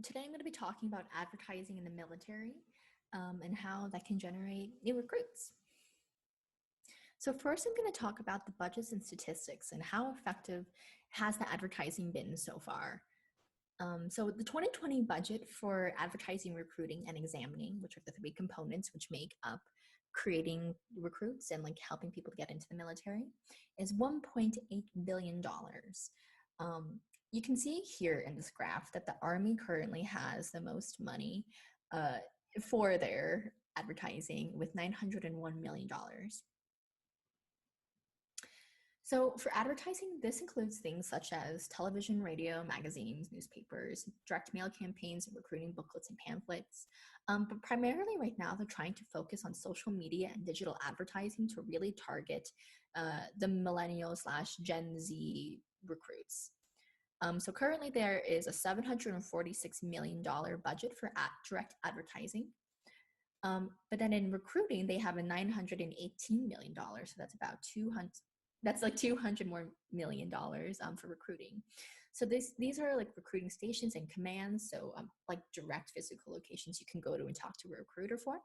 Today I'm going to be talking about advertising in the military and how that can generate new recruits. So first I'm going to talk about the budgets and statistics and how effective has the advertising been so far. So the 2020 budget for advertising, recruiting, and examining, which are the three components which make up creating recruits and like helping people to get into the military, is $1.8 billion. Um, you can see here in this graph that the Army currently has the most money uh, for their advertising with $901 million. So for advertising, this includes things such as television, radio, magazines, newspapers, direct mail campaigns, recruiting booklets and pamphlets. But primarily right now, they're trying to focus on social media and digital advertising to really target the millennial slash Gen Z recruits. So currently there is a $746 million budget for direct advertising. But then in recruiting, they have a $918 million. So that's about 200, that's like $200 more million dollars for recruiting. So these are like recruiting stations and commands. So like direct physical locations you can go to and talk to a recruiter for.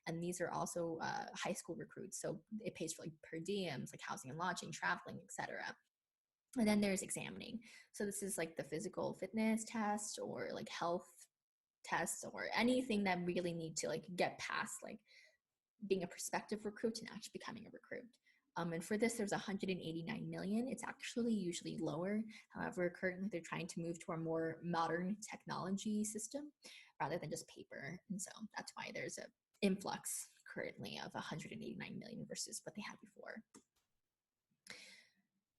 And these are also high school recruits. So it pays for like per diems, like housing and lodging, traveling, etc. And then there's examining. So this is like the physical fitness test or like health tests or anything that really need to like get past like being a prospective recruit and actually becoming a recruit. And for this, there's 189 million. It's actually usually lower. However, currently they're trying to move to a more modern technology system rather than just paper. And so that's why there's an influx currently of 189 million versus what they had before.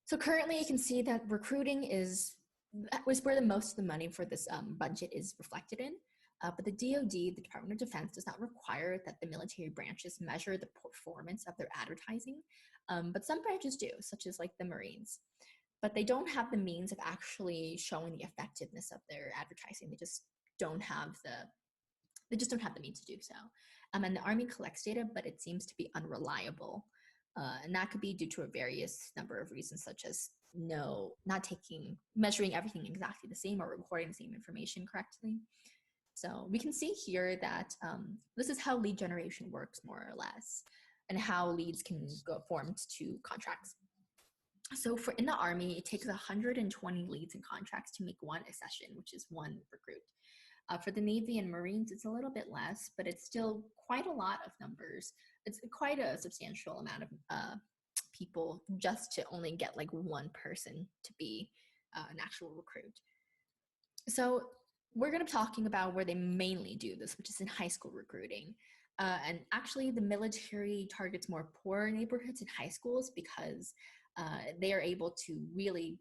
So currently you can see that recruiting was where the most of the money for this budget is reflected in. But the DoD, the Department of Defense, does not require that the military branches measure the performance of their advertising, but some branches do, such as like the Marines. But they don't have the means of actually showing the effectiveness of their advertising. They just don't have the means to do so. And the Army collects data, but it seems to be unreliable. And that could be due to a various number of reasons, such as not measuring everything exactly the same or recording the same information correctly. So we can see here that this is how lead generation works more or less, and how leads can go formed to contracts. So in the Army, it takes 120 leads and contracts to make one accession, which is one recruit. For the Navy and Marines, it's a little bit less, but it's still quite a lot of numbers. It's quite a substantial amount of people just to only get like one person to be an actual recruit. So we're going to be talking about where they mainly do this, which is in high school recruiting. And actually, the military targets more poor neighborhoods in high schools because they are able to really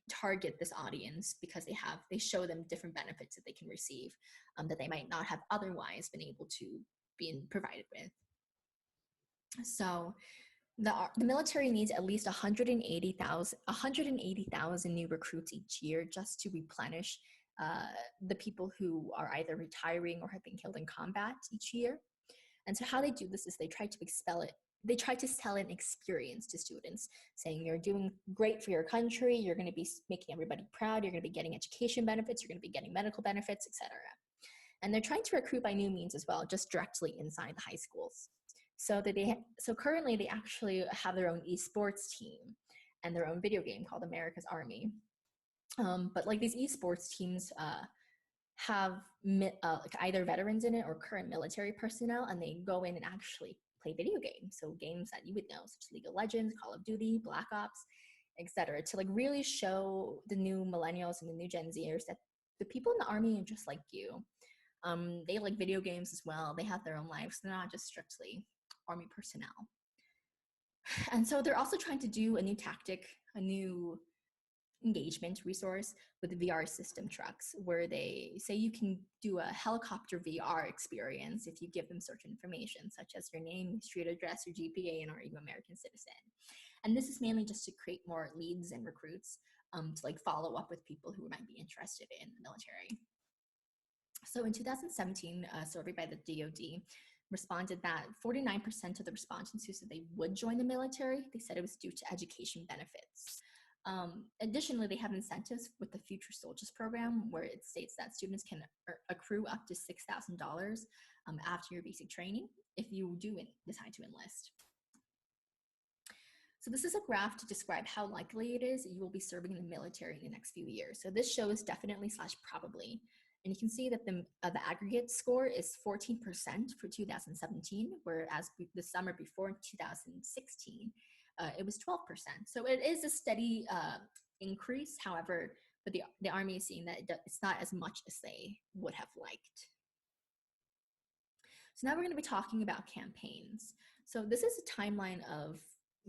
target this audience because they show them different benefits that they can receive that they might not have otherwise been able to be provided with. So the military needs at least 180,000 new recruits each year just to replenish the people who are either retiring or have been killed in combat each year. And so how they do this is they try to sell an experience to students, saying you're doing great for your country, you're going to be making everybody proud, you're going to be getting education benefits, you're going to be getting medical benefits, etc. And they're trying to recruit by new means as well, just directly inside the high schools. So currently they actually have their own esports team and their own video game called America's Army. But like these esports teams have like either veterans in it or current military personnel, and they go in and actually play video games. So games that you would know, such as League of Legends, Call of Duty, Black Ops, etc., to like really show the new millennials and the new Gen Zers that the people in the Army are just like you. They like video games as well. They have their own lives. They're not just strictly Army personnel. And so they're also trying to do a new tactic, a new engagement resource with VR system trucks, where they say you can do a helicopter VR experience if you give them certain information, such as your name, street address, your GPA, and are you American citizen. And this is mainly just to create more leads and recruits to like follow up with people who might be interested in the military. So in 2017, a survey by the DoD responded that 49% of the respondents who said they would join the military, they said it was due to education benefits. Additionally, they have incentives with the Future Soldiers program, where it states that students can accrue up to $6,000 after your basic training if you do decide to enlist. So this is a graph to describe how likely it is that you will be serving in the military in the next few years. So this shows definitely / probably. And you can see that the aggregate score is 14% for 2017, whereas the summer before 2016, it was 12%. So it is a steady increase. However, but the Army is seeing that it's not as much as they would have liked. So now we're going to be talking about campaigns. So this is a timeline of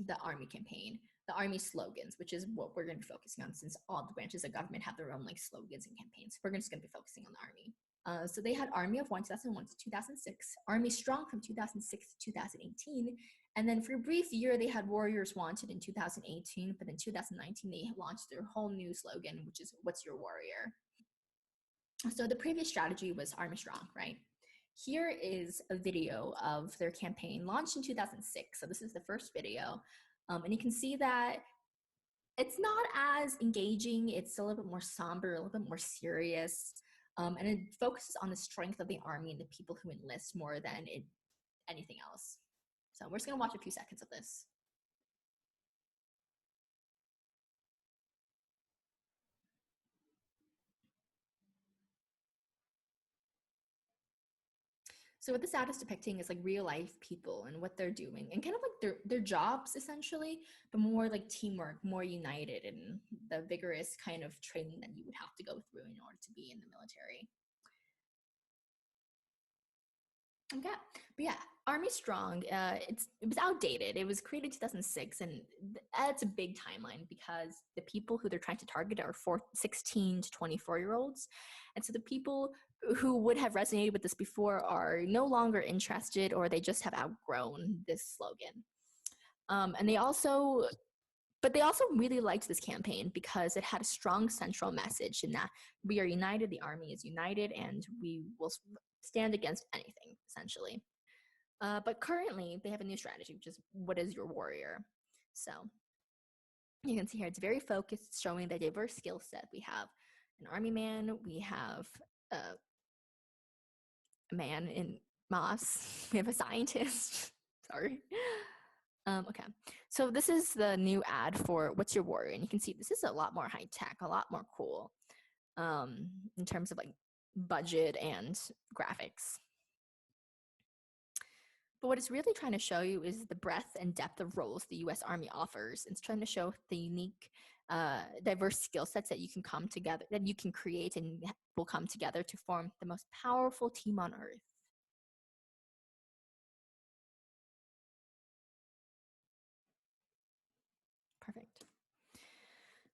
the Army campaign, the Army slogans, which is what we're going to be focusing on, since all the branches of government have their own like slogans and campaigns. We're just going to be focusing on the Army. So they had Army of One 2001 to 2006, Army Strong from 2006 to 2018, and then for a brief year they had Warriors Wanted in 2018, but in 2019 they launched their whole new slogan, which is What's Your Warrior? So the previous strategy was Army Strong, right? Here is a video of their campaign launched in 2006. So this is the first video. And you can see that it's not as engaging. It's a little bit more somber, a little bit more serious. And it focuses on the strength of the Army and the people who enlist more than anything else. So we're just gonna watch a few seconds of this. So what this ad is depicting is like real life people and what they're doing and kind of like their jobs essentially, but more like teamwork, more united, and the vigorous kind of training that you would have to go through in order to be in the military. Okay, but yeah, Army Strong. It was outdated. It was created in 2006, and that's a big timeline because the people who they're trying to target are 16 to 24-year-olds, and so the people who would have resonated with this before are no longer interested, or they just have outgrown this slogan. And they also really liked this campaign because it had a strong central message in that we are united, the Army is united, and we will stand against anything, essentially. But currently, they have a new strategy, which is What is Your Warrior? So you can see here, it's very focused, showing the diverse skill set. We have an Army man, we have a man in Moss, we have a scientist. Sorry. Okay, so this is the new ad for What's Your Warrior? And you can see this is a lot more high tech, a lot more cool in terms of like budget and graphics. But what it's really trying to show you is the breadth and depth of roles the U.S. Army offers. It's trying to show the unique, diverse skill sets that you can come together, that you can create and will come together to form the most powerful team on earth. Perfect.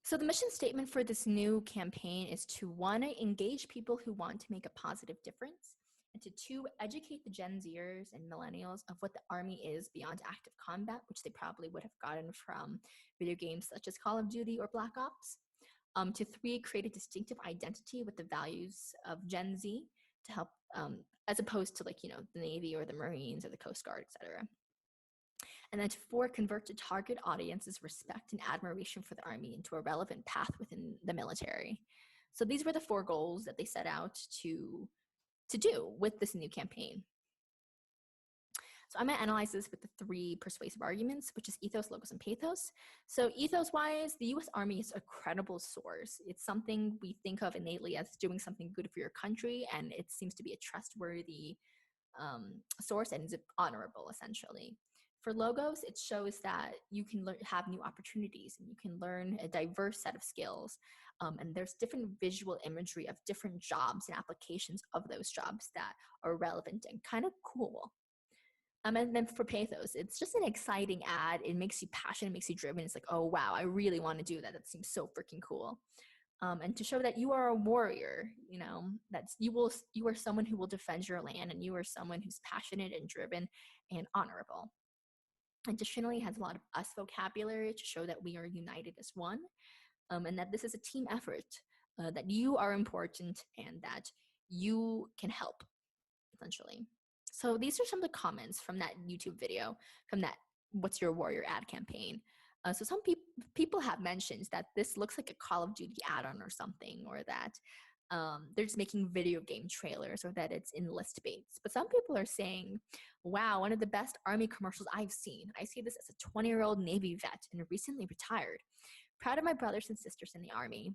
So the mission statement for this new campaign is to, 1, engage people who want to make a positive difference, and to 2, educate the Gen Zers and millennials of what the Army is beyond active combat, which they probably would have gotten from video games such as Call of Duty or Black Ops. To 3, create a distinctive identity with the values of Gen Z to help, as opposed to like, the Navy or the Marines or the Coast Guard, etc. And then to 4, convert to target audiences respect and admiration for the Army into a relevant path within the military. So these were the 4 goals that they set out to do with this new campaign. So I'm going to analyze this with the 3 persuasive arguments, which is ethos, logos, and pathos. So ethos-wise, the U.S. Army is a credible source. It's something we think of innately as doing something good for your country, and it seems to be a trustworthy source, and is honorable, essentially. For logos, it shows that you can have new opportunities, and you can learn a diverse set of skills. And there's different visual imagery of different jobs and applications of those jobs that are relevant and kind of cool. And then for pathos, it's just an exciting ad. It makes you passionate, makes you driven. It's like, oh, wow, I really want to do that. That seems so freaking cool. And to show that you are a warrior, that you are someone who will defend your land, and you are someone who's passionate and driven and honorable. Additionally, it has a lot of us vocabulary to show that we are united as one, and that this is a team effort, that you are important and that you can help, essentially. So these are some of the comments from that YouTube video, from that What's Your Warrior ad campaign. So some people have mentioned that this looks like a Call of Duty add-on or something, or that they're just making video game trailers, or that it's enlist baits. But some people are saying, wow, one of the best Army commercials I've seen. I see this as a 20-year-old Navy vet and recently retired. Proud of my brothers and sisters in the Army.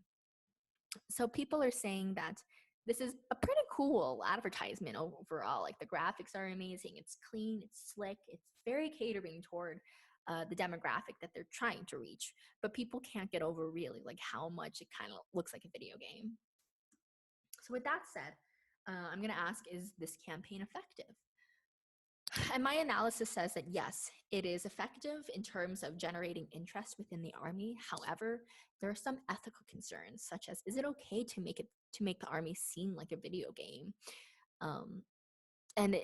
So people are saying that this is a pretty cool advertisement overall. Like the graphics are amazing, it's clean, it's slick, it's very catering toward the demographic that they're trying to reach. But people can't get over really like how much it kind of looks like a video game. So with that said, I'm going to ask, is this campaign effective? And my analysis says that yes, it is effective in terms of generating interest within the Army. However, there are some ethical concerns, such as, is it okay to make the Army seem like a video game? Um, and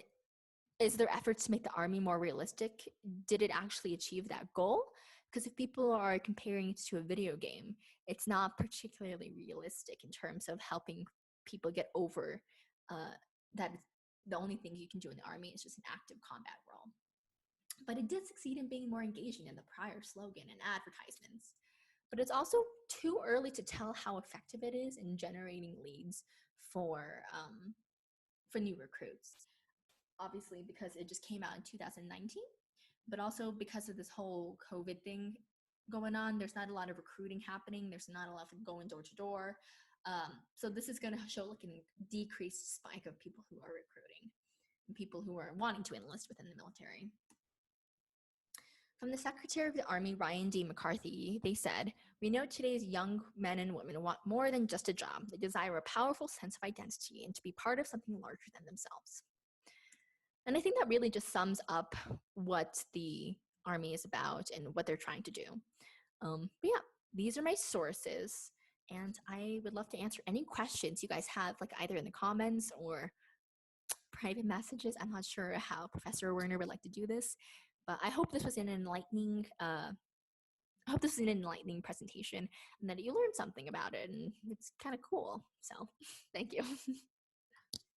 is there efforts to make the Army more realistic? Did it actually achieve that goal? Because if people are comparing it to a video game, it's not particularly realistic in terms of helping people get over that the only thing you can do in the Army is just an active combat role. But it did succeed in being more engaging than the prior slogan and advertisements. But it's also too early to tell how effective it is in generating leads for new recruits. Obviously, because it just came out in 2019, but also because of this whole COVID thing going on, there's not a lot of recruiting happening. There's not a lot of going door to door. So this is going to show like a decreased spike of people who are recruiting and people who are wanting to enlist within the military. From the Secretary of the Army, Ryan D. McCarthy, they said, "We know today's young men and women want more than just a job. They desire a powerful sense of identity and to be part of something larger than themselves." And I think that really just sums up what the Army is about and what they're trying to do. But yeah, these are my sources. And I would love to answer any questions you guys have, like either in the comments or private messages. I'm not sure how Professor Werner would like to do this, but I hope this was an enlightening presentation and that you learned something about it, and it's kind of cool. So thank you.